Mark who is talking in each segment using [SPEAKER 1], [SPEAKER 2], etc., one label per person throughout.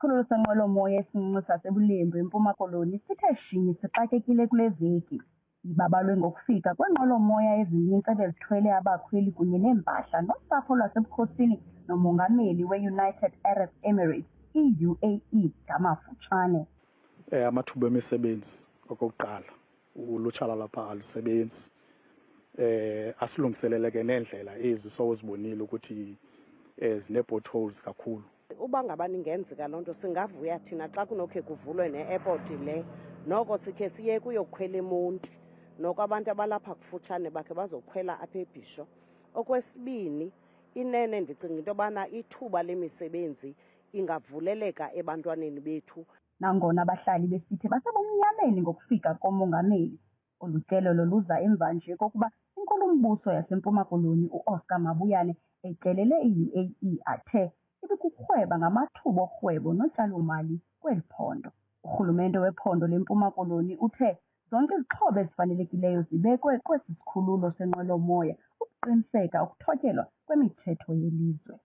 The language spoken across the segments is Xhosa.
[SPEAKER 1] Isikhululo senqwelomoya esincinci saseBulembu eMpuma Koloni sithe shinyi sixakekile kule veki. Ibabalwe ngokufika kweenqwelomoya ezininzi ebezithwele abakhweli kunye neempahla nosapho lwasebukhosini nomongameli we-United Arab Emirates, i-UAE ngamafutshane.
[SPEAKER 2] Amathuba emisebenzi okokuqala ulutsha lalapha alusebenzi. Asilungiseleleke neendlela ezi sowuzibonile ukuthi zine-potholes kakhulu.
[SPEAKER 3] Uba ngabani ingenzeka loo nto singavuya thina xa kunokhe kuvulwe ne-airport le, noko sikhe siye kuyokhwela eMonti, noko abantu abalapha kufutshane bakhe bazokhwela apha eBhisho. Okwesibini, inene ndicinga into yobana ithuba lemisebenzi ingavuleleka ebantwaneni bethu.
[SPEAKER 1] Nangona abahlali besithi basebumnyameni ngokufika komongameli, olu tyelelo luza emva nje kokuba inkulumbuso yaseMpuma Koloni u-Oscar Mabuyane etyelele i-UAE athe ibikukurhweba ngamathuba orhwebo notyalo-mali kweli phondo. Urhulumente wephondo leMpuma Koloni uthe zonke izixhobo ezifanelekileyo zibekwe kwesi sikhululo senqwelomoya ukuqiniseka ukuthotyelwa kwemithetho yelizwe.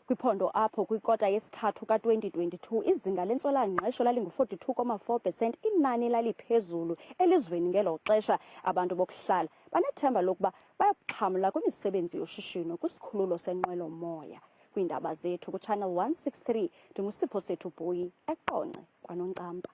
[SPEAKER 4] Kwiphondo apho kwikota yesithathu ka-2022 izinga lentswela-ngqesho lalingu-42.4%, inani laliphezulu elizweni ngelo xesha. Abantu bokuhlala banethemba lokuba bayakuxhamla kwimisebenzi yoshishino kwisikhululo senqwelomoya. Kwiindaba zethu kuChannel 163 ndinguSipho Sethu Bhuyi eQonce kwaNoncampa.